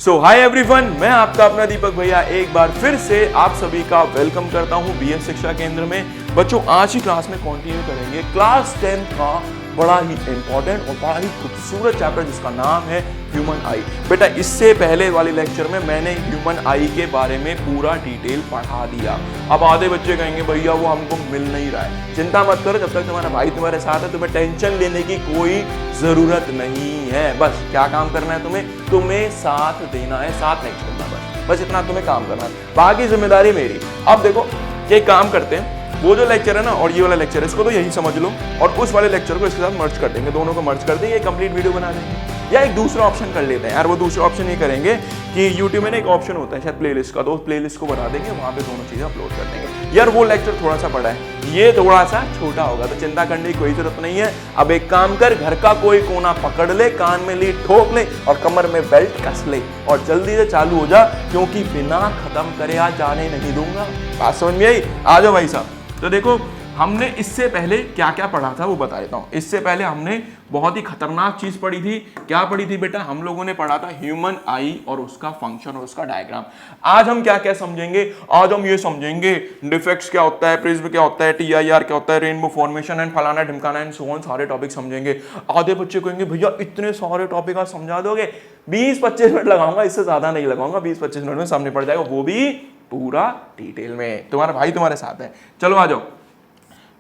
सो hi everyone, मैं आपका अपना दीपक भैया एक बार फिर से आप सभी का वेलकम करता हूं बीएस शिक्षा केंद्र में। बच्चों, आज की क्लास में कंटिन्यू करेंगे क्लास 10 का बड़ा ही इंपॉर्टेंट और बड़ा ही खूबसूरत चैप्टर जिसका नाम है ह्यूमन आई। बेटा, इससे पहले वाले लेक्चर में मैंने ह्यूमन आई के बारे में पूरा डिटेल पढ़ा दिया। अब आधे बच्चे कहेंगे भैया वो हमको मिल नहीं रहा है। चिंता मत करो, जब तक तुम्हारा भाई तुम्हारे साथ है तुम्हें टेंशन लेने की कोई जरूरत नहीं है। बस क्या काम करना है तुम्हें साथ देना है, साथ नहीं छोड़ना। बस इतना तुम्हें काम करना है, बाकी जिम्मेदारी मेरी। अब देखो ये काम करते हैं, वो जो लेक्चर है ना और ये वाला लेक्चर है, इसको तो यही समझ लो और उस वाले लेक्चर को इसके साथ मर्ज कर देंगे, दोनों को मर्ज कर देंगे, कंप्लीट वीडियो बना देंगे। या एक दूसरा ऑप्शन कर लेते हैं यार, वो दूसरा ऑप्शन ये करेंगे कि YouTube में ना एक ऑप्शन होता है शायद प्लेलिस्ट का, तो उस प्लेलिस्ट को बना देंगे, वहां पे दोनों चीजें अपलोड कर देंगे। यार वो लेक्चर थोड़ा सा बड़ा है, ये थोड़ा सा छोटा होगा, तो चिंता करने की कोई जरूरत नहीं है। अब एक काम कर, घर का कोई कोना पकड़ ले, कान में ली ठोक ले और कमर में बेल्ट कस ले और जल्दी से चालू हो जा, क्योंकि बिना खत्म करे आज जाने नहीं दूंगा। बात समझ में आई? आ जाओ भाई साहब। तो देखो, हमने इससे पहले क्या क्या पढ़ा था वो बता देता हूं। इससे पहले हमने बहुत ही खतरनाक चीज पढ़ी थी। क्या पढ़ी थी बेटा? हम लोगों ने पढ़ा था ह्यूमन आई और उसका फंक्शन और उसका डायग्राम। आज हम क्या क्या समझेंगे? आज हम ये समझेंगे डिफेक्ट्स क्या होता है, प्रिज्म क्या होता है, TIR क्या होता है, रेनबो फॉर्मेशन एंड फलाना ढिमकाना एंड सो ऑन, सारे टॉपिक समझेंगे। आधे बच्चे कहेंगे भैया इतने सारे टॉपिक आज समझा दोगे? 20-25 मिनट लगाऊंगा, इससे ज्यादा नहीं लगाऊंगा। 20-25 मिनट में सामने पड़ जाएगा, वो भी पूरा डिटेल में। तुम्हारा भाई तुम्हारे साथ है। चलो आ जाओ।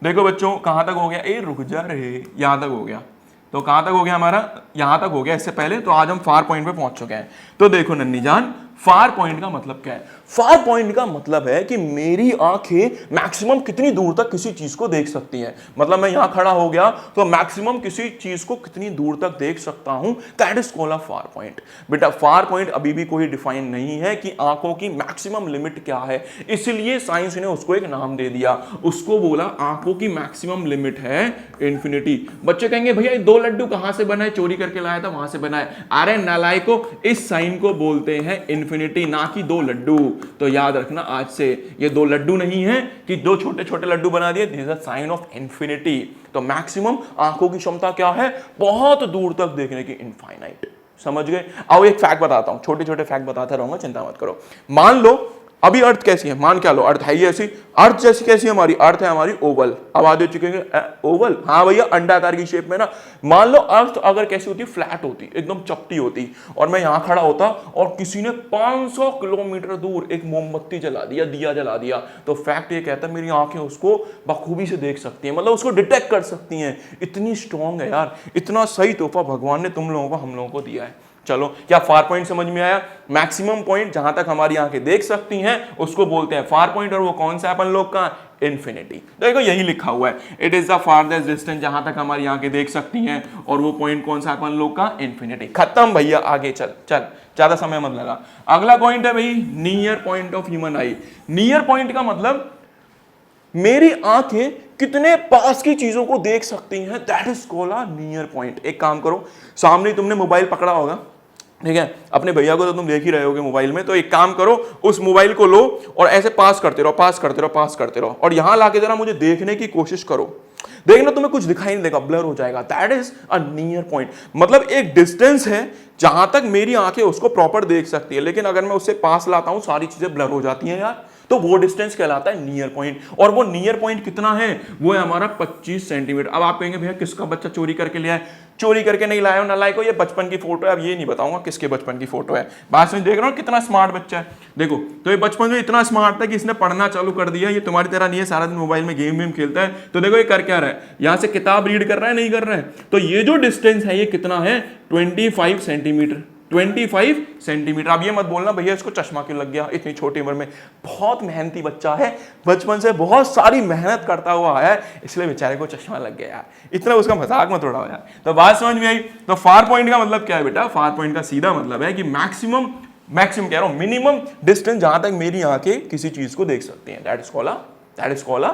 देखो बच्चों, कहां तक हो गया? ए रुक जा रे, यहां तक हो गया। तो कहां तक हो गया हमारा? यहां तक हो गया इससे पहले। तो आज हम फार पॉइंट पे पहुंच चुके हैं। तो देखो नन्नी जान, फार पॉइंट का मतलब क्या है? फार पॉइंट का मतलब है कि मेरी आंखें मैक्सिमम कितनी दूर तक किसी चीज को देख सकती हैं। मतलब मैं यहां खड़ा हो गया तो मैक्सिमम किसी चीज को कितनी दूर तक देख सकता हूं, that is called a far point. बेटा, फार पॉइंट अभी भी कोई डिफाइन नहीं है कि आंखों की मैक्सिमम लिमिट क्या है, इसलिए साइंस ने उसको एक नाम दे दिया, उसको बोला आंखों की मैक्सिमम लिमिट है इंफिनिटी। बच्चे कहेंगे भैया ये 2 लड्डू कहां से बना है? चोरी करके लाया था, वहां से बना है। अरे नालायको, इस साइन को बोलते हैं इंफिनिटी, ना कि 2 लड्डू। तो याद रखना आज से, ये 2 लड्डू नहीं है कि 2 छोटे छोटे लड्डू बना दिए, this is a sign of infinity. तो मैक्सिमम आंखों की क्षमता क्या है? बहुत दूर तक देखने की, इनफाइनाइट। समझ गए? आओ एक फैक्ट बताता हूं, छोटे छोटे फैक्ट बताता रहूंगा, चिंता मत करो। मान लो अभी अर्थ कैसी है, मान क्या लो, अर्थ है ही ऐसी। अर्थ जैसी कैसी है हमारी? अर्थ है हमारी ओवल। अब आधे चुकेंगे ओवल, हाँ भैया अंडाकार की शेप में ना। मान लो अर्थ अगर कैसी होती? फ्लैट होती, एकदम चपटी होती, और मैं यहां खड़ा होता और किसी ने 500 किलोमीटर दूर एक मोमबत्ती जला दिया, दिया जला दिया, तो फैक्ट ये कहता है मेरी आंखें उसको बखूबी से देख सकती हैं, मतलब उसको डिटेक्ट कर सकती हैं। इतनी स्ट्रॉन्ग है यार, इतना सही तोहफा भगवान ने तुम लोगों को, हम लोगों को दिया है। चलो, क्या फार पॉइंट समझ में आया? मैक्सिमम पॉइंट जहां तक हमारी आंखें देख सकती हैं उसको बोलते हैं फार पॉइंट, और वो कौन सा अपन लोग का? इंफिनिटी। देखो यही लिखा हुआ है, it is the farthest distance, जहां तक हमारी आंखें देख सकती हैं, और वो पॉइंट कौन सा अपन लोग का? इंफिनिटी। खत्म भैया, आगे चल चल, ज्यादा समय मत लगा। अगला पॉइंट है भाई near point of human I. Near point का मतलब मेरी आंखें कितने पास की चीजों को देख सकती हैं, that is called a near point. एक काम करो, सामने तुमने मोबाइल पकड़ा होगा, ठीक है, अपने भैया को तो तुम देख ही रहे होगे मोबाइल में, तो एक काम करो, उस मोबाइल को लो और ऐसे पास करते रहो, पास करते रहो, पास करते रहो, और यहां लाके जरा मुझे देखने की कोशिश करो। देखना तुम्हें कुछ दिखाई नहीं देगा, ब्लर हो जाएगा, that is a near point. मतलब एक डिस्टेंस है जहां तक मेरी आंखें उसको प्रॉपर देख सकती है, लेकिन अगर मैं उससे पास लाता हूं सारी चीजें ब्लर हो जाती हैं यार, तो वो डिस्टेंस कहलाता है नियर पॉइंट। और वो नियर पॉइंट कितना है? वो है हमारा 25 सेंटीमीटर। अब आप कहेंगे भैया किसका बच्चा चोरी करके लिया है? चोरी करके नहीं लाया हो नालायको, ये बचपन की फोटो है। अब ये नहीं बताऊंगा किसके बचपन की फोटो है, बात में देख रहा हूं कितना स्मार्ट बच्चा है। देखो, तो ये बचपन में इतना स्मार्ट था कि इसने पढ़ना चालू कर दिया। ये तुम्हारी तरह नहीं है सारा दिन मोबाइल में गेम खेलता है। तो देखो ये कर क्या रहा है, यहां से किताब रीड कर रहा है, नहीं कर रहा है। तो ये जो डिस्टेंस है ये कितना है? 25 सेंटीमीटर। 25 सेंटीमीटर। अब ये मत बोलना भैया इसको चश्मा क्यों लग गया इतनी छोटी उम्र में। बहुत मेहनती बच्चा है, बचपन से बहुत सारी मेहनत करता हुआ आया है, इसलिए बेचारे को चश्मा लग गया यार। इतना उसका मजाक मत उड़ाओ यार। तो बात समझ में आई? तो फार पॉइंट का मतलब क्या है बेटा? फार पॉइंट का सीधा मतलब है कि मैक्सिमम कह रहा हूं, मिनिमम डिस्टेंस जहां तक मेरी आंखें किसी चीज को देख सकती हैं, दैट इज कॉल्ड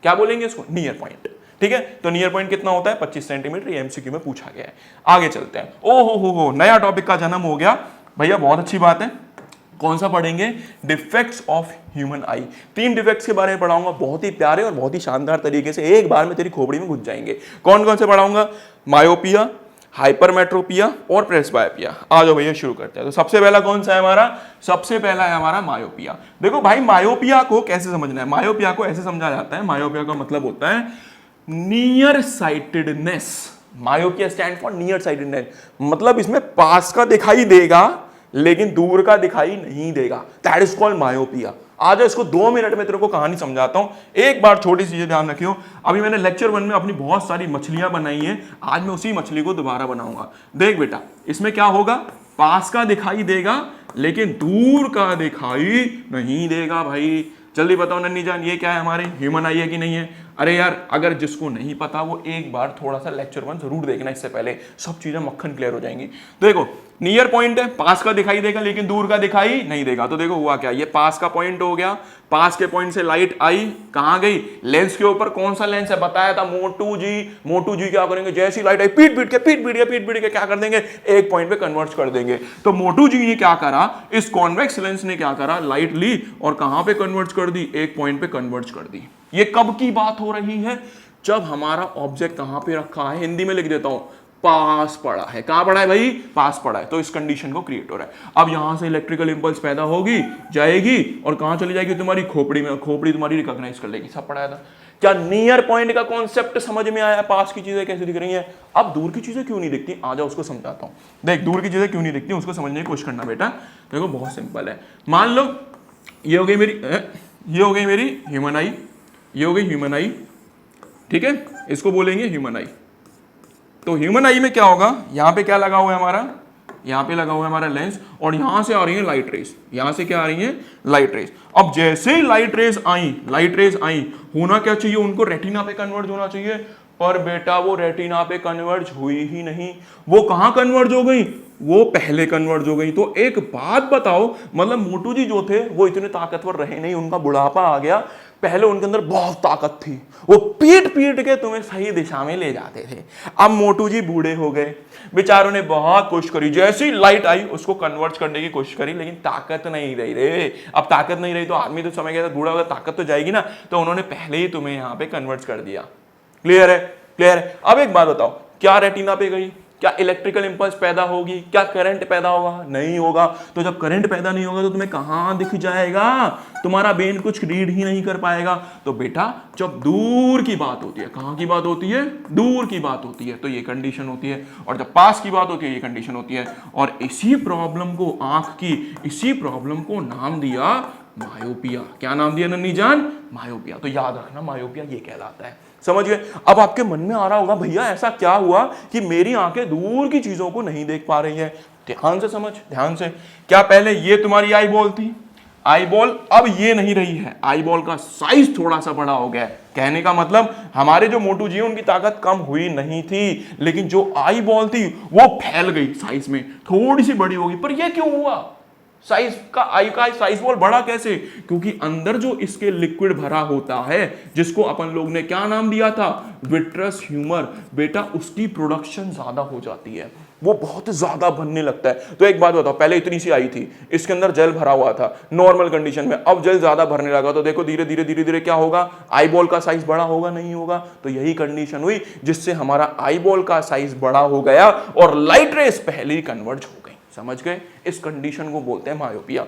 क्या बोलेंगे इसको? Near point. ठीक है, तो नियर पॉइंट कितना होता है? 25 सेंटीमीटर। ये एमसीक्यू में पूछा गया है। आगे चलते हैं। ओ हो, नया टॉपिक का जन्म हो गया भैया, बहुत अच्छी बात है। कौन सा पढ़ेंगे? Defects of human I. 3 defects के बारे में पढ़ाऊंगा, बहुत ही प्यारे और बहुत ही शानदार तरीके से, एक बार में तेरी खोपड़ी में घुस जाएंगे। कौन कौन से पढ़ाऊंगा? मायोपिया, हाइपरमेट्रोपिया और प्रेसबायोपिया। आ जाओ भैया शुरू करते हैं। तो सबसे पहला कौन सा है हमारा? सबसे पहला है हमारा मायोपिया। देखो भाई मायोपिया को कैसे समझना है? मायोपिया को ऐसे समझा जाता है, मायोपिया का मतलब होता है near sightedness. Myopia stand for near sightedness, मतलब इसमें पास का दिखाई देगा लेकिन दूर का दिखाई नहीं देगा, दैट इज कॉल्ड मायोपिया। आ जाओ इसको 2 मिनट में तेरे को कहानी समझाता हूं। एक बार छोटी सी चीज ध्यान रखियो, अभी मैंने लेक्चर 1 में अपनी बहुत सारी मछलियां बनाई हैं, आज मैं उसी मछली को दोबारा बनाऊंगा। देख बेटा इसमें क्या होगा, पास का दिखाई देगा लेकिन दूर का दिखाई नहीं देगा। भाई जल्दी बताओ नन्नी जान, ये क्या है हमारे? ह्यूमन आई है कि नहीं है? अरे यार अगर जिसको नहीं पता वो एक बार थोड़ा सा लेक्चर 1 जरूर देखना, इससे पहले सब चीजें मक्खन क्लियर हो जाएंगी। तो देखो नियर पॉइंट है, पास का दिखाई देगा लेकिन दूर का दिखाई नहीं देगा। तो देखो हुआ क्या, ये पास का पॉइंट हो गया, पास के पॉइंट से लाइट आई, कहां गई? लेंस के ऊपर। कौन सा लेंस है? बताया था मोटू जी। मोटू जी क्या करेंगे, जैसी लाइट आई पीट पीट के क्या कर देंगे, एक पॉइंट पे कन्वर्ट कर देंगे। तो मोटू जी ने क्या करा, इस कॉन्वेक्स लेंस ने क्या करा, लाइट ली और कहां पे कन्वर्ट कर दी, एक पॉइंट पे कन्वर्ट कर दी। ये कब की बात हो रही है? जब हमारा ऑब्जेक्ट कहां पे रखा है, हिंदी में लिख देता हूं, पास पड़ा है। कहां पड़ा है भाई? पास पड़ा है। तो इस कंडीशन को क्रिएट हो रहा है। अब यहां से इलेक्ट्रिकल इंपल्स पैदा होगी, जाएगी और कहां चली जाएगी? तुम्हारी खोपड़ी में। खोपड़ी तुम्हारी रिकॉग्नाइज कर लेगी सब पढ़ाया था। क्या नियर पॉइंट का कॉन्सेप्ट समझ में आया? पास की चीजें कैसे दिख रही हैं, अब दूर की चीजें क्यों नहीं दिखती? आ जाओ उसको समझाता हूं। देख दूर की चीजें क्यों नहीं दिखती उसको समझने की कोशिश करना बेटा। देखो बहुत सिंपल है। मान लो ये हो गई मेरी ह्यूमन आई, ये हो गई ह्यूमन आई, ठीक है, इसको बोलेंगे ह्यूमन आई। तो ह्यूमन आई में क्या होगा, यहां पे क्या लगा हुआ है हमारा, यहां पे लगा हुआ है हमारा लेंस और यहां से आ रही है लाइट रेस। यहां से क्या आ रही है? Light rays. अब जैसे ही लाइट रेस आई, होना क्या चाहिए? उनको रेटिना पे कन्वर्ज होना चाहिए, पर बेटा वो रेटिना पे कन्वर्ज हुई ही नहीं। वो कहां कन्वर्ज हो गई? वो पहले कन्वर्ज हो गई। तो एक बात बताओ, मतलब मोटू जी जो थे वो इतने ताकतवर रहे नहीं, उनका बुढ़ापा आ गया, पहले उनके अंदर बहुत ताकत थी, वो पीट पीट के तुम्हें सही दिशा में ले जाते थे। अब मोटू जी बूढ़े हो गए, बेचारों ने बहुत कोशिश करी, जैसी लाइट आई उसको कन्वर्ट करने की कोशिश करी, लेकिन ताकत नहीं रही रे। अब ताकत नहीं रही तो आदमी तो समय के साथ बूढ़ा होगा, ताकत तो जाएगी ना, तो उन्होंने पहले ही तुम्हें यहां पे कन्वर्ट कर दिया। क्लियर है? क्लियर है। अब एक बात बताओ, क्या रेटिना पे गई? क्या इलेक्ट्रिकल इंपल्स पैदा होगी? क्या करंट पैदा होगा? नहीं होगा। तो जब करंट पैदा नहीं होगा तो तुम्हें कहां दिख जाएगा? तुम्हारा ब्रेन कुछ रीड ही नहीं कर पाएगा। तो बेटा जब दूर की बात होती है, कहां की बात होती है? दूर की बात होती है, तो ये कंडीशन होती है, और जब पास की बात होती है ये कंडीशन होती है। और इसी प्रॉब्लम को, आंख की इसी प्रॉब्लम को नाम दिया मायोपिया। क्या नाम दिया नन्नी जान? मायोपिया। तो याद रखना मायोपिया ये कहलाता है। समझ गए? अब आपके मन में आ रहा होगा भैया ऐसा क्या हुआ कि मेरी आंखें दूर की चीजों को नहीं देख पा रही हैं? ध्यान से समझ, ध्यान से। क्या पहले ये तुम्हारी आई बॉल थी? आई बॉल अब ये नहीं रही है, आई बॉल का साइज थोड़ा सा बड़ा हो गया है। कहने का मतलब हमारे जो मोटू जी उनकी ताकत कम हुई नहीं थी, लेकिन जो आई बॉल थी वो फैल गई साइज में, थोड़ी सी बड़ी होगी। पर यह क्यों हुआ? साइज का आई का साइज बॉल बड़ा कैसे? क्योंकि अंदर जो इसके लिक्विड भरा होता है, जिसको अपन लोग ने क्या नाम दिया था? Vitreous humour. बेटा उसकी प्रोडक्शन ज्यादा हो जाती है, वो बहुत ज्यादा बनने लगता है। तो एक बात बताओ, पहले इतनी सी आई थी, इसके अंदर जल भरा हुआ था नॉर्मल कंडीशन में, अब जल ज्यादा भरने लगा, तो देखो धीरे धीरे क्या होगा? आई बॉल का साइज बड़ा होगा, नहीं होगा? तो यही कंडीशन हुई जिससे हमारा आई बॉल का साइज बड़ा हो गया और लाइट रेस पहले ही कन्वर्ज हो गई। समझ गए? इस कंडीशन को बोलते हैं मायोपिया।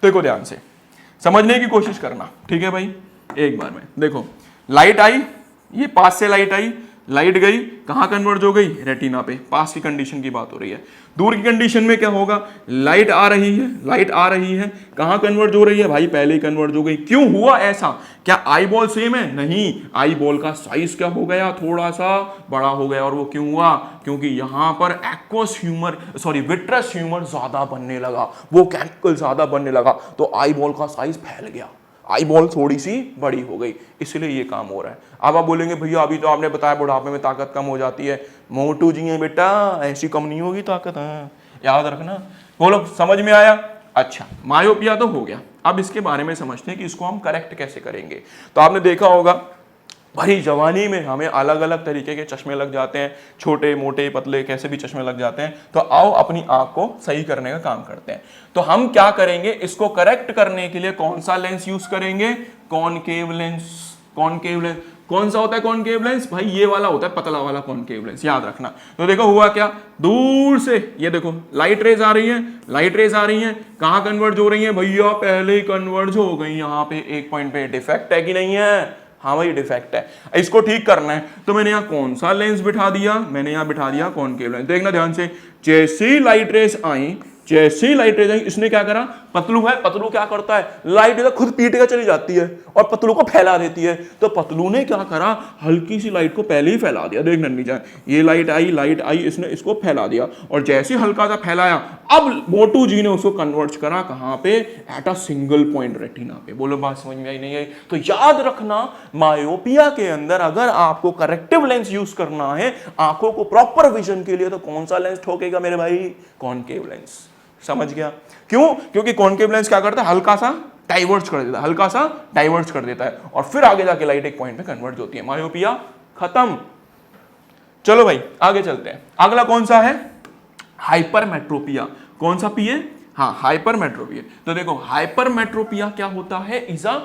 देखो ध्यान से समझने की कोशिश करना, ठीक है भाई? एक बार में देखो, लाइट आई, ये पास से लाइट आई, लाइट गई, कहां कन्वर्ज हो गई? रेटिना पे। पास की कंडीशन की बात हो रही है। दूर की कंडीशन में क्या होगा? लाइट आ रही है, कहां कन्वर्ज हो रही है भाई? पहले ही कन्वर्ज हो गई। क्यों हुआ ऐसा? क्या आई बॉल सेम है? नहीं, आई बॉल का साइज क्या हो गया? थोड़ा सा बड़ा हो गया। और वो क्यों हुआ? क्योंकि यहां पर विट्रस ह्यूमर ज्यादा बनने लगा, वो केमिकल ज्यादा बनने लगा, तो आई बॉल का साइज फैल गया, आई बॉल थोड़ी सी बड़ी हो गई, इसलिए ये काम हो रहा है। अब आप बोलेंगे भैया अभी तो आपने बताया बुढ़ापे में ताकत कम हो जाती है। मोटू जी हैं बेटा, ऐसी कम नहीं होगी ताकत, हाँ याद रखना। बोलो समझ में आया? अच्छा, मायोपिया तो हो गया। अब इसके बारे में समझते हैं कि इसको हम करेक्ट कैसे करेंगे। तो आपने देखा होगा भरी जवानी में हमें अलग अलग तरीके के चश्मे लग जाते हैं, छोटे मोटे पतले कैसे भी चश्मे लग जाते हैं। तो आओ अपनी आंख को सही करने का काम करते हैं। तो हम क्या करेंगे, इसको करेक्ट करने के लिए कौन सा लेंस यूज करेंगे? Concave lens. कॉनकेव लेंस कौन सा होता है कॉनकेव लेंस? भाई ये वाला होता है, पतला वाला कॉनकेव लेंस, याद रखना। तो देखो हुआ क्या, दूर से ये देखो लाइट रेज आ रही है, लाइट रेज आ रही है, कहां कन्वर्ज हो रही है भैया? पहले ही कन्वर्ज हो गई यहाँ पे एक पॉइंट पे। डिफेक्ट है कि नहीं है? हाँ भाई डिफेक्ट है, इसको ठीक करना है। तो मैंने यहाँ कौन सा लेंस बिठा दिया? मैंने यहाँ बिठा दिया कॉनकेव लेंस। देखना ध्यान से, जैसी लाइट रेज आई, जैसे ही लाइट रेज आई, इसने क्या करा? पतलू है, पतलू क्या करता है? लाइट इधर खुद पीट के चली जाती है और पतलू को फैला देती है। तो पतलू ने क्या करा? हल्की सी लाइट को पहले ही फैला दिया। देख नन्ही जान, ये लाइट आई, इसने इसको फैला दिया और जैसे हल्का सा फैलाया, अब मोटू जी ने उसको कन्वर्ट करा कहां पे? At a single point retina पे। बोलो बात समझ में आई नहीं आई? तो याद रखना, मायोपिया के अंदर अगर आपको करेक्टिव लेंस यूज करना है आंखों को प्रॉपर विजन के लिए, तो कौन सा लेंस ठोकेगा मेरे भाई? Concave lens. समझ गया? क्यों? क्योंकि कॉनकेव लेंस क्या करता है? हल्का सा डाइवर्ज कर देता है, हल्का सा डाइवर्ज कर देता है और फिर आगे जाके लाइट एक पॉइंट पे कन्वर्ट होती है। मायोपिया खत्म। चलो भाई आगे चलते हैं। अगला कौन सा है? हाइपरमेट्रोपिया। कौन सा पिए? हाँ, हाइपरमेट्रोपिया। तो देखो हाइपरमेट्रोपिया क्या होता है? इज अ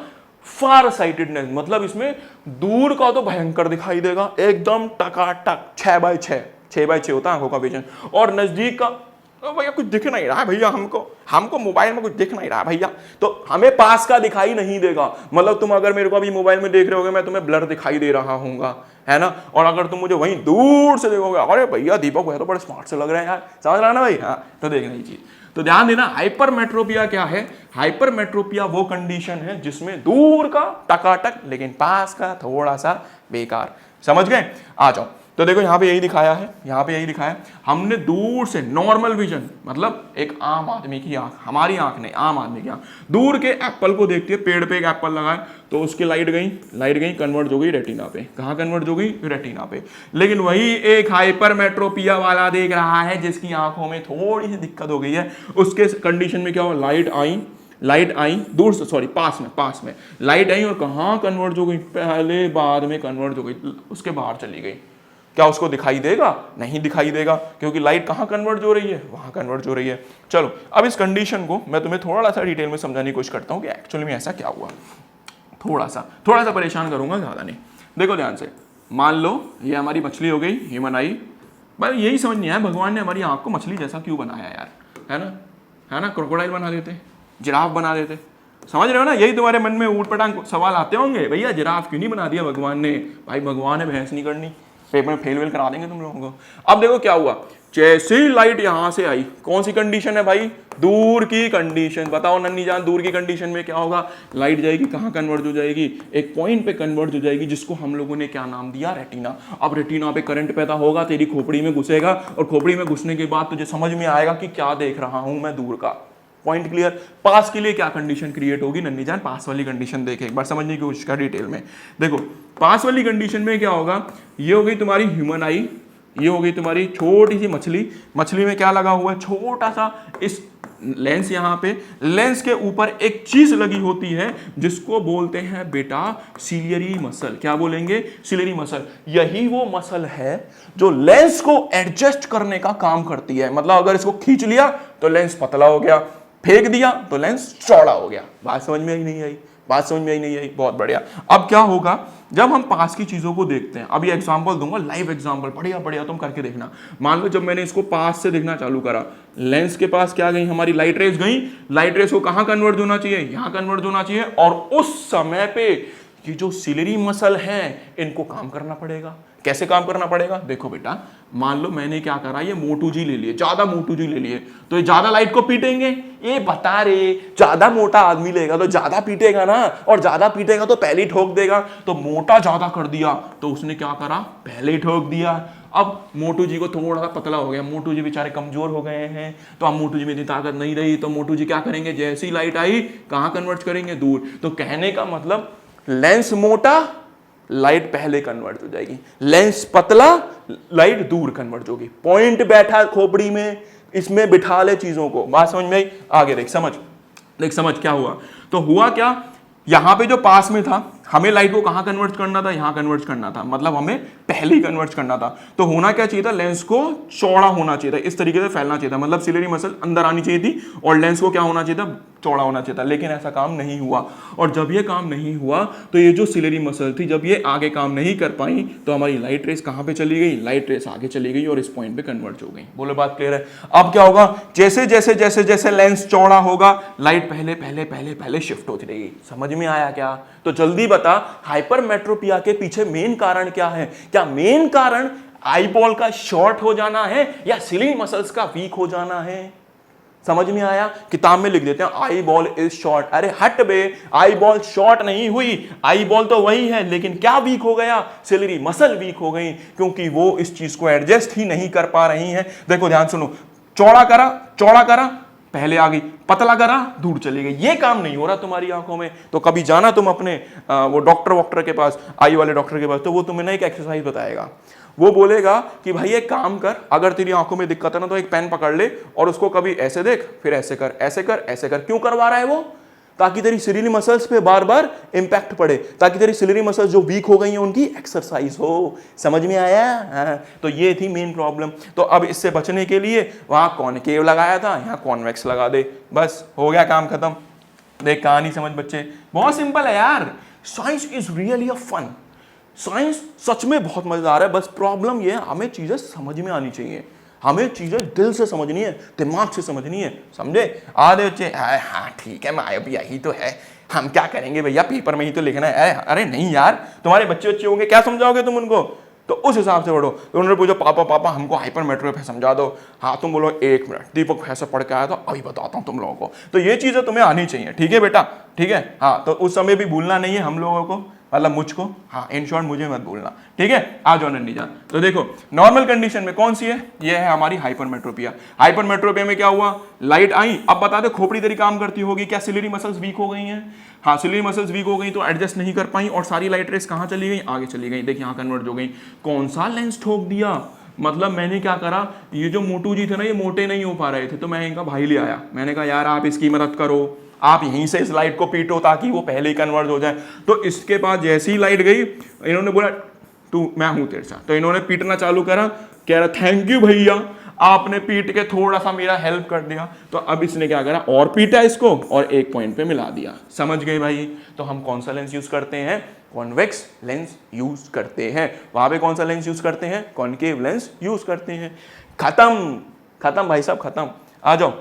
फार साइटेडनेस, मतलब इसमें दूर का तो भयंकर दिखाई देगा, एकदम टकाटक 6x6 होता है आंखों का विजन, और नजदीक का तो भैया कुछ दिख नहीं रहा है भैया, हमको मोबाइल में कुछ दिख नहीं रहा भैया, तो हमें पास का दिखाई नहीं देगा। मतलब तुम अगर मेरे को अभी मोबाइल में देख रहे होगे, मैं तुम्हें ब्लर दिखाई दे रहा हूँगा, है ना? और अगर तुम मुझे वहीं दूर से देखोगे, अरे भैया दीपक भैया तो बड़े स्मार्ट से लग रहे हैं यार, समझ रहा ना भाई? हाँ, तो देखना ये चीज। तो ध्यान देना, हाइपरमेट्रोपिया क्या है? हाइपरमेट्रोपिया वो कंडीशन है जिसमें दूर का टकाटक लेकिन पास का थोड़ा सा बेकार। समझ गए? आ जाओ। तो देखो यहाँ पे यही दिखाया है, यहाँ पे यही दिखाया है, हमने दूर से नॉर्मल विजन, मतलब एक आम आदमी की आंख, हमारी आंख नहीं, आम आदमी की आंख दूर के एप्पल को देखती है, पेड़ पे एक एप्पल लगा है तो उसकी लाइट गई कन्वर्ट हो गई रेटिना पे। कहाँ कन्वर्ट हो गई? रेटिना पे। लेकिन वही एक हाइपरमेट्रोपिया वाला देख रहा है जिसकी आंखों में थोड़ी सी दिक्कत हो गई है, उसके कंडीशन में क्या हो? लाइट आई दूर से, सॉरी पास में लाइट आई और कहाँ कन्वर्ट हो गई? पहले बाद में कन्वर्ट हो गई, उसके बाहर चली गई। क्या उसको दिखाई देगा? नहीं दिखाई देगा, क्योंकि लाइट कहाँ कन्वर्ट हो रही है? वहां कन्वर्ट हो रही है। चलो अब इस कंडीशन को मैं तुम्हें थोड़ा सा डिटेल में समझाने की कोशिश करता हूँ कि एक्चुअली में ऐसा क्या हुआ। थोड़ा सा परेशान करूंगा, ज़्यादा नहीं। देखो ध्यान से, मान लो ये हमारी मछली हो गई, ह्यूमन आई। भाई यही समझ नहीं आया भगवान ने हमारी आँख को मछली जैसा क्यों बनाया यार, है ना? क्रोकोडाइल बना देते, जिराफ बना देते, समझ रहे हो ना? यही तुम्हारे मन में ऊट-पटांग सवाल आते होंगे, भैया जिराफ क्यों नहीं बना दिया भगवान ने? भाई भगवान ने बहस नहीं करनी, पेपर में फेल करा देंगे तुम लोगों को। अब देखो क्या हुआ, जैसे ही लाइट यहां से आई, कौन सी कंडीशन है भाई? दूर की कंडीशन। बताओ नन्ही जान, दूर की कंडीशन में क्या होगा? लाइट जाएगी, कहां कन्वर्ट हो जाएगी? एक पॉइंट पे कन्वर्ट हो जाएगी, जिसको हम लोगों ने क्या नाम दिया? रेटिना। अब रेटिना पे करंट पैदा होगा, तेरी खोपड़ी में घुसेगा और खोपड़ी में घुसने के बाद तुझे समझ में आएगा कि क्या देख रहा हूं मैं दूर का। Point clear? पास के लिए क्या कंडीशन क्रिएट होगी नन्ही जान? पास वाली कंडीशन देखे एक बार, समझने की कोशिश कर डिटेल में। देखो पास वाली कंडीशन में क्या होगा? ये हो गई तुम्हारी ह्यूमन आई, ये हो गई तुम्हारी छोटी सी मछली में क्या लगा हुआ है? छोटा सा इस लेंस, यहाँ पे लेंस के ऊपर एक चीज लगी होती है जिसको बोलते हैं बेटा सिलियरी मसल। क्या बोलेंगे? Ciliary muscle. यही वो मसल है जो लेंस को एडजस्ट करने का काम करती है। मतलब अगर इसको खींच लिया तो लेंस पतला हो गया, फेंक दिया तो लेंस चौड़ा हो गया। बात समझ में आई नहीं आई? बात समझ में आई नहीं आई? बहुत बढ़िया। अब क्या होगा जब हम पास की चीजों को देखते हैं? अभी एग्जांपल दूंगा, लाइव एग्जांपल, बढ़िया तुम करके देखना। मान लो जब मैंने इसको पास से देखना चालू करा, लेंस के पास क्या गई? हमारी लाइट रेज गई। लाइट रेज को कहां कन्वर्ट होना चाहिए? यहां कन्वर्ट होना चाहिए। और उस समय पे ये जो सिलियरी मसल है इनको काम करना पड़ेगा। कैसे काम करना पड़ेगा? देखो बेटा, मान लो मैंने क्या करा, ये मोटू जी ले लिए, ज्यादा मोटू जी ले लिए, तो ये ज्यादा लाइट को पीटेंगे। ये बता रहे, ज्यादा मोटा आदमी लेगा तो ज्यादा पीटेगा ना, और ज्यादा पीटेगा तो पहले ही ठोक देगा। तो मोटा ज्यादा कर दिया तो उसने क्या करा? पहले ही ठोक दिया। अब मोटू जी को थोड़ा सा पतला हो गया, मोटू जी बेचारे कमजोर हो गए हैं, तो अब मोटू जी में इतनी ताकत नहीं रही, तो मोटू जी क्या करेंगे? जैसी लाइट आई कहां कन्वर्ट करेंगे? दूर। तो कहने का मतलब लेंस मोटा, लाइट पहले कन्वर्ट हो जाएगी, लेंस पतला, लाइट दूर कन्वर्ट होगी। पॉइंट बैठा खोपड़ी में, इसमें बिठा ले चीजों को। बात समझ में आई? आगे देख समझ क्या हुआ। तो हुआ क्या, यहां पे जो पास में था, हमें लाइट को कहां कन्वर्ट करना था? यहां कन्वर्ट करना था, मतलब हमें पहले ही कन्वर्ट करना था। तो होना क्या चाहिए था? लेंस को चौड़ा होना चाहिए था, इस तरीके से फैलना चाहिए था, मतलब सिलियरी मसल अंदर आनी चाहिए थी और लेंस को क्या होना चाहिए था? चौड़ा होना चाहिए था, लेकिन ऐसा काम नहीं हुआ। और जब ये काम नहीं हुआ तो ये जो सिलेरी मसल थी, जब ये आगे काम नहीं कर पाई तो हमारी लाइट रेस कहाँ पे चली गई, लाइट रेस आगे चली गई और इस पॉइंट पे कन्वर्ज हो गई। बोलो बात क्लियर है। अब क्या होगा, जैसे जैसे जैसे जैसे लेंस चौड़ा होगा लाइट पहले पहले पहले पहले शिफ्ट होती रहेगी। समझ में आया क्या? तो जल्दी बता, हाइपरमेट्रोपिया के पीछे मेन कारण क्या है? क्या मेन कारण आई बॉल का शॉर्ट हो जाना है या सिली मसल्स का वीक हो जाना है? समझ में आया? किताब में लिख देते हैं आई बॉल इज शॉर्ट। अरे हट बे, आई बॉल शॉर्ट नहीं हुई, आई बॉल तो वही है, लेकिन क्या वीक हो गया? सिलेरी मसल वीक हो गई, क्योंकि वो इस चीज को एडजस्ट ही नहीं कर पा रही हैं। देखो ध्यान सुनो, चौड़ा करा पहले आ गई, पतला करा दूर चली गई। ये काम नहीं हो रहा तुम्हारी आंखों में। तो कभी जाना तुम अपने वो डॉक्टर के पास, आई वाले डॉक्टर के पास, तो वो तुम्हें ना एक एक्सरसाइज बताएगा। वो बोलेगा कि भाई एक काम कर, अगर तेरी आंखों में दिक्कत है ना तो एक पेन पकड़ ले और उसको कभी ऐसे देख, फिर ऐसे कर, ऐसे कर, ऐसे कर। क्यों करवा रहा है वो? ताकि तेरी सिलेरी मसल्स पे बार बार इंपैक्ट पड़े, ताकि तेरी सिलेरी मसल्स जो वीक हो गई हैं उनकी एक्सरसाइज हो। समझ में आया? हाँ। तो ये थी मेन प्रॉब्लम। तो अब इससे बचने के लिए वहां कॉनकेव लगाया था, यहाँ कॉन्वेक्स लगा दे, बस हो गया काम खत्म। देख कहानी समझ बच्चे, बहुत सिंपल है यार। Science is really a fun. Science सच में बहुत मजेदार है। बस प्रॉब्लम ये है, हमें चीजें समझ में आनी चाहिए, हमें चीजें दिल से समझनी है, दिमाग से समझनी है। समझे? आधे बच्चे हाँ ठीक है माया भी यही तो है, हम क्या करेंगे भैया, पेपर में ही तो लिखना है। अरे नहीं यार, तुम्हारे बच्चे होंगे, क्या समझाओगे तुम उनको? तो उस हिसाब से पढ़ो। तो उन्होंने पूछा पापा हमको हाइपरमेट्रोपिया समझा दो। हाँ तुम बोलो 1 मिनट, दीपक ऐसे पढ़ के आया तो अभी बताता हूँ तुम लोगों को। तो ये चीजें तुम्हें आनी चाहिए, ठीक है बेटा? ठीक है, हाँ। तो उस समय भी भूलना नहीं है हम लोगों को, मतलब मुझको, हाँ इन शॉर्ट मुझे मत भूलना, ठीक है? आ जाओ नन्ही जान। तो देखो नॉर्मल कंडीशन में कौन सी है? ये है हमारी हाइपरमेट्रोपिया। हाइपरमेट्रोपिया में क्या हुआ, लाइट आई। अब बता दे खोपड़ी तेरी काम करती होगी, क्या सिलेरी मसल्स वीक हो गई हैं? हाँ सिलेरी मसल्स वीक हो गई तो एडजस्ट नहीं कर पाई और सारी लाइट रेस कहाँ चली गई? आगे चली गई। देखिए यहाँ कन्वर्ट हो गई। कौन सा लेंस ठोक दिया? मतलब मैंने क्या करा, ये जो मोटू जी थे ना, ये मोटे नहीं हो पा रहे थे, तो मैं इनका भाई ले आया। मैंने कहा यार आप इसकी मदद करो, आप यहीं से इस लाइट को पीटो ताकि वो पहले ही कन्वर्ट हो जाए। तो इसके पास जैसी ही लाइट गई, इन्होंने बोला तू, मैं हूं तेरे साथ। तो इन्होंने पीटना चालू करा, कह रहा थैंक यू भैया, आपने पीट के थोड़ा सा मेरा हेल्प कर दिया। तो अब इसने क्या करा, और पीटा इसको और एक पॉइंट पे मिला दिया। समझ गए भाई? तो हम कौन सा लेंस यूज करते हैं? कॉन्वेक्स लेंस यूज करते हैं। वहां पे कौन सा लेंस यूज करते हैं? कॉनकेव लेंस यूज करते हैं। खत्म भाई साहब, खत्म। आ जाओ।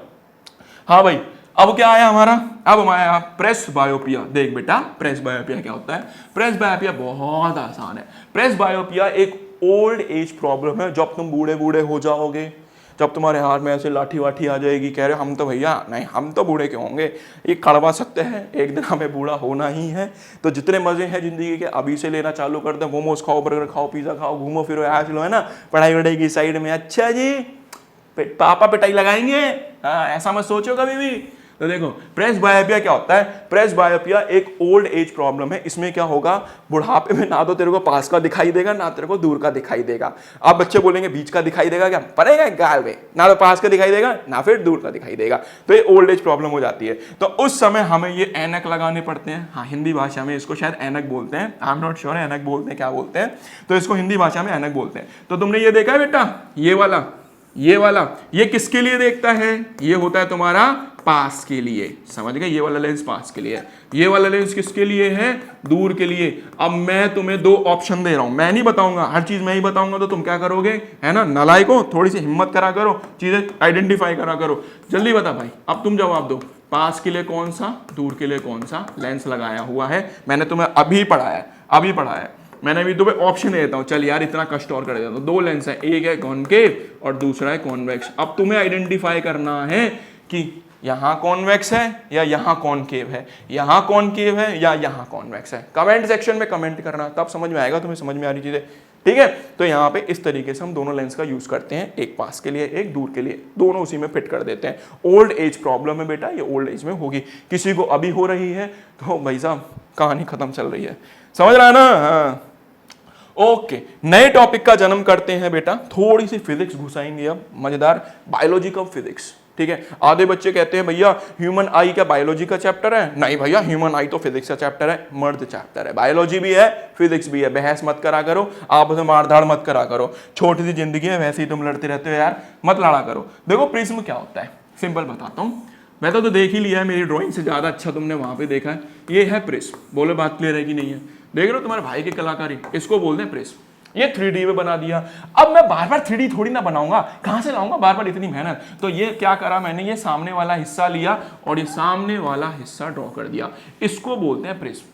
हाँ भाई, अब क्या आया हमारा? अब हमारा प्रेस बायोपिया। देख बेटा, प्रेस बायोपिया क्या होता है? प्रेस बायोपिया बहुत आसान है। प्रेस बायोपिया एक ओल्ड एज प्रॉब्लम है। जब तुम बूढ़े बूढ़े हो जाओगे, जब तुम्हारे हाथ में ऐसे लाठी वाठी आ जाएगी, कह रहे हम तो भैया नहीं, हम तो बूढ़े क्यों होंगे, ये कड़वा सकते हैं, एक दिन हमें बूढ़ा होना ही है। तो जितने मजे हैं जिंदगी के अभी से लेना चालू कर दे। मोमोज खाओ, बर्गर खाओ, पिज्जा खाओ, घूमो फिरो, ऐश लो, है ना, पढ़ाई वढ़ाई की साइड में। अच्छा जी पापा पिटाई लगाएंगे, हाँ ऐसा मत सोचो कभी भी। तो देखो प्रेस बायोपिया क्या होता है? प्रेस बायोपिया एक ओल्ड एज प्रॉब्लम है। इसमें क्या होगा, बुढ़ापे में ना तो तेरे को पास का दिखाई देगा, ना तेरे को दूर का दिखाई देगा। अब बच्चे बोलेंगे बीच का दिखाई देगा क्या? पड़ेगा गाल में, ना तो पास का दिखाई देगा ना फिर दूर का दिखाई देगा। तो ये ओल्ड एज प्रॉब्लम हो जाती है। तो उस समय हमें ये ऐनक लगाने पड़ते हैं। हाँ हिंदी भाषा में इसको शायद ऐनक बोलते हैं, आई एम नॉट श्योर ऐनक बोलते हैं क्या बोलते हैं, तो इसको हिंदी भाषा में ऐनक बोलते हैं। तो तुमने ये देखा है बेटा, ये वाला ये किसके लिए देखता है? ये होता है तुम्हारा पास के लिए। समझ गए? ये वाला लेंस पास के लिए, ये वाला लेंस किसके लिए है? दूर के लिए। अब मैं तुम्हें 2 ऑप्शन दे रहा हूं, मैं नहीं बताऊंगा, हर चीज मैं ही बताऊंगा, तो तुम क्या करोगे, है ना नालायकों, थोड़ी सी हिम्मत करा करो, चीजें आइडेंटिफाई करा करो। जल्दी बता भाई, अब तुम जवाब दो, पास के लिए कौन सा, दूर के लिए कौन सा लेंस लगाया हुआ है? मैंने तुम्हें अभी पढ़ाया है। मैंने भी तुम्हें ऑप्शन देता हूं, चल यार इतना कष्ट और कर देता हूं। 2 लेंस है, एक है कॉनकेव और दूसरा है कॉन्वेक्स। अब तुम्हें आइडेंटिफाई करना है कि यहां कॉन्वेक्स है या यहां कॉनकेव है, यहां कॉनकेव है या यहां कॉन्वेक्स है। कमेंट सेक्शन में कमेंट करना, तब समझ में आएगा, तुम्हें समझ में आ रही चीजें, ठीक है? तो यहाँ पे इस तरीके से हम दोनों लेंस का यूज करते हैं, एक पास के लिए एक दूर के लिए, दोनों उसी में फिट कर देते हैं। ओल्ड एज प्रॉब्लम है बेटा, ये ओल्ड एज में होगी, किसी को अभी हो रही है तो भाई साहब कहानी खत्म चल रही है। समझ रहा है ना? हाँ ओके, नए टॉपिक का जन्म करते हैं बेटा, थोड़ी सी फिजिक्स घुसाएंगे अब, मजेदार बायोलॉजी का फिजिक्स, ठीक है? आधे बच्चे कहते हैं भैया ह्यूमन आई क्या बायोलॉजी का चैप्टर है? नहीं भैया, ह्यूमन आई तो फिजिक्स का चैप्टर है, मर्द चैप्टर है, बायोलॉजी भी है फिजिक्स भी है। बहस मत करा करो, आपस में मारधाड़ मत करा करो, छोटी सी जिंदगी है, वैसे ही तुम लड़ते रहते हो यार, मत लड़ा करो। देखो प्रिज्म क्या होता है, सिंपल बताता हूँ। मैं तो देख ही लिया है, मेरी ड्राइंग से ज़्यादा अच्छा तुमने वहाँ पे देखा है। ये है प्रिज्म, बोलो बात क्लियर है कि नहीं है? देख रहे हो तुम्हारे भाई की कलाकारी, इसको बोलते हैं प्रिज्म। ये 3D में बना दिया। अब मैं बार बार 3D थोड़ी ना बनाऊंगा, कहाँ से लाऊंगा बार बार इतनी मेहनत। तो ये क्या करा मैंने, ये सामने वाला हिस्सा लिया और ये सामने वाला हिस्सा ड्रॉ कर दिया, इसको बोलते हैं प्रिज्म।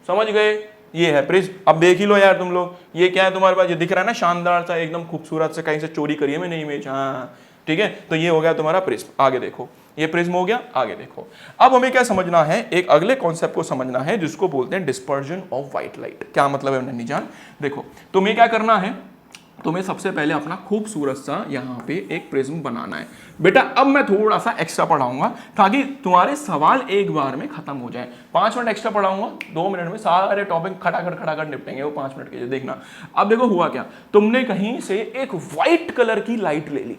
समझ गए? ये है प्रिज्म। अब देख ही लो यार तुम लोग, ये क्या है तुम्हारे पास, ये दिख रहा है ना शानदार सा, एकदम खूबसूरत से, कहीं से चोरी करी है मैंने इमेज। हाँ ठीक है, तो ये हो गया तुम्हारा प्रिज्म। आगे देखो, ये प्रिज्म हो गया। आगे देखो, अब हमें क्या समझना है, एक अगले कॉन्सेप्ट को समझना है जिसको बोलते हैं डिस्पर्जन ऑफ व्हाइट लाइट। क्या मतलब है नन्ही जान? देखो तुम्हें क्या करना है, तुम्हें सबसे पहले अपना खूबसूरत सा यहाँ पे एक प्रिज्म बनाना है। बेटा अब मैं थोड़ा सा एक्स्ट्रा पढ़ाऊंगा ताकि तुम्हारे सवाल एक बार में खत्म हो जाए। 5 मिनट एक्स्ट्रा पढ़ाऊंगा, 2 मिनट में सारे टॉपिक खटाखट निपटेंगे वो 5 मिनट के। देखना अब देखो हुआ क्या, तुमने कहीं से एक व्हाइट कलर की लाइट ले ली,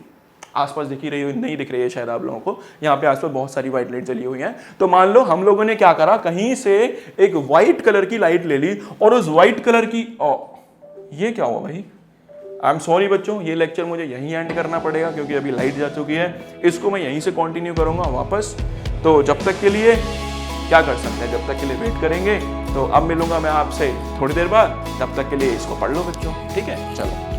आसपास दिख ही रही हो, नहीं दिख रही है शायद आप लोगों को, यहाँ पे आसपास बहुत सारी व्हाइट लाइट जली हुई हैं। तो मान लो हम लोगों ने क्या करा, कहीं से एक व्हाइट कलर की लाइट ले ली और उस व्हाइट कलर की ये क्या हुआ भाई? आई एम सॉरी बच्चों, ये लेक्चर मुझे यहीं एंड करना पड़ेगा क्योंकि अभी लाइट जा चुकी है। इसको मैं यहीं से कंटिन्यू करूंगा वापस। तो जब तक के लिए क्या कर सकते हैं, जब तक के लिए वेट करेंगे। तो अब मिलूंगा मैं आपसे थोड़ी देर बाद, तब तक के लिए इसको पढ़ लो बच्चों, ठीक है? चलो।